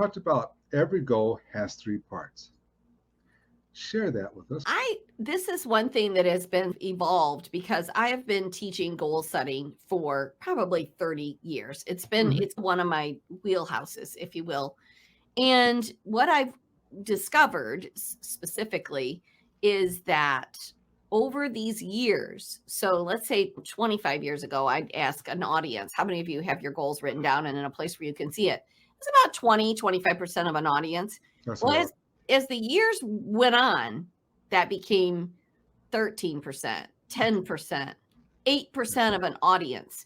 talked about every goal has three parts. Share that with us. This is one thing that has been evolved because I have been teaching goal setting for probably 30 years. Mhm. It's one of my wheelhouses, if you will. And what I've discovered specifically is that over these years, so let's say 25 years ago, I'd ask an audience, how many of you have your goals written down and in a place where you can see it? It's about 25% of an audience. That's a Well, lot. as the years went on, that became 13%, 10%, 8% of an audience.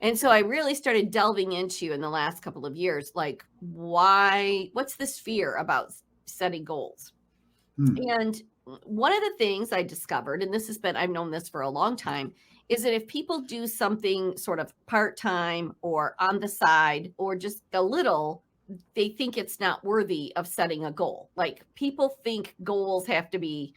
And so I really started delving into in the last couple of years, like, what's this fear about setting goals? Hmm. And one of the things I discovered, and I've known this for a long time, is that if people do something sort of part time or on the side or just a little, they think it's not worthy of setting a goal. Like people think goals have to be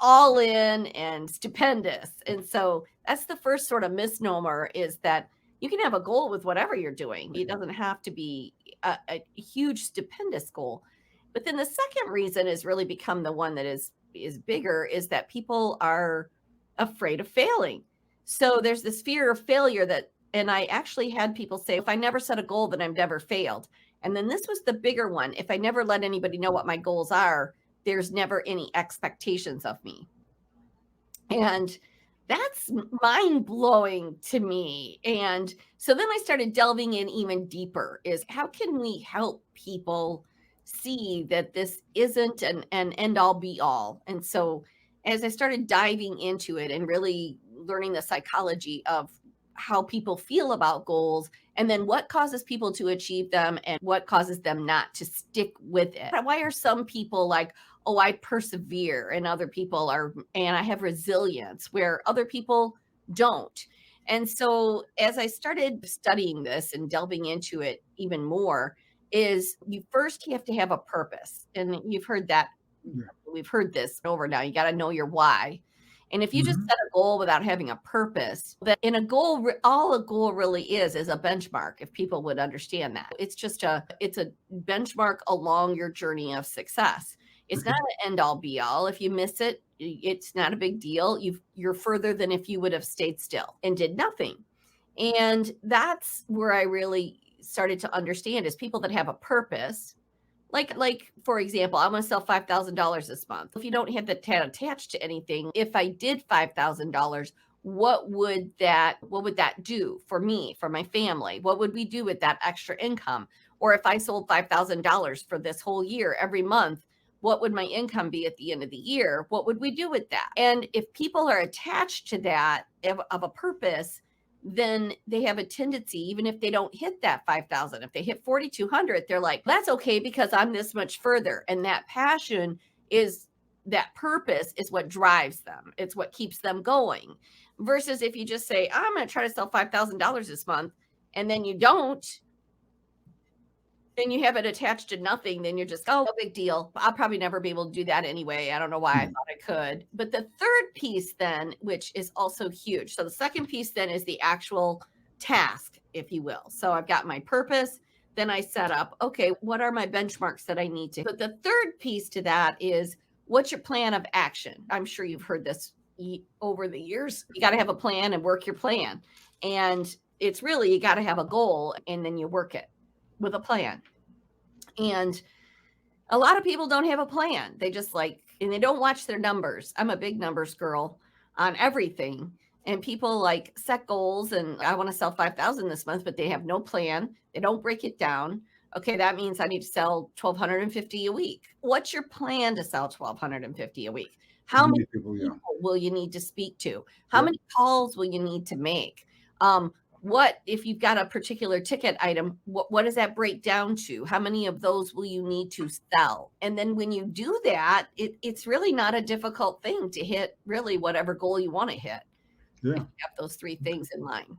all in and stupendous. And so that's the first sort of misnomer is that you can have a goal with whatever you're doing. It doesn't have to be a huge stupendous goal. But then the second reason is really become the one that is bigger is that people are afraid of failing. So there's this fear of failure that and I actually had people say if I never set a goal then I've never failed. And then this was the bigger one. If I never let anybody know what my goals are, there's never any expectations of me. And that's mind blowing to me. And so then I started delving in even deeper is how can we help people see that this isn't an end all be all? And so as I started diving into it and really learning the psychology of how people feel about goals and then what causes people to achieve them and what causes them not to stick with it. Why are some people like, oh, I persevere, and other people are, and I have resilience where other people don't. And so as I started studying this and delving into it even more, is you first you have to have a purpose. And you've heard that Yeah. we've heard this over now. You got to know your why. And if you just Hmm. set a goal without having a purpose, then in a goal, all a goal really is a benchmark. If people would understand that, it's a benchmark along your journey of success. It's not Okay. an end all be all. If you miss it, it's not a big deal. You're further than if you would have stayed still and did nothing. And that's where I really started to understand is people that have a purpose like for example, I want to sell $5,000 this month. If you don't have the tat attached to anything, if I did $5,000, what would that do for me, for my family? What would we do with that extra income? Or if I sold $5,000 for this whole year every month, what would my income be at the end of the year? What would we do with that? And if people are attached to that of a purpose, then they have a tendency, even if they don't hit that 5,000, if they hit 4,200, they're like, that's okay because I'm this much further. And that passion is that purpose is what drives them. It's what keeps them going. Versus if you just say, I'm going to try to sell $5,000 this month, and then you don't, then you have it attached to nothing, then you're just, oh, no big deal. I'll probably never be able to do that anyway. I don't know why I Hmm. thought I could. But the third piece, then, which is also huge. So the second piece, then, is the actual task, if you will. So I've got my purpose. Then I set up, okay, what are my benchmarks that I need to? But the third piece to that is what's your plan of action? I'm sure you've heard this over the years. You got to have a plan and work your plan. And it's really, you got to have a goal and then you work it with a plan. And a lot of people don't have a plan. They just like, and they don't watch their numbers. I'm a big numbers girl on everything. And people like set goals and I want to sell 5,000 this month, but they have no plan. They don't break it down. Okay, that means I need to sell 1,250 a week. What's your plan to sell 1,250 a week? How How many many people? Yeah. people will you need to speak to? How Yep. many calls will you need to make? What if you've got a particular ticket item, what does that break down to? How many of those will you need to sell? And then when you do that, it's really not a difficult thing to hit really whatever goal you want to hit if Yeah. you have those three things in mind.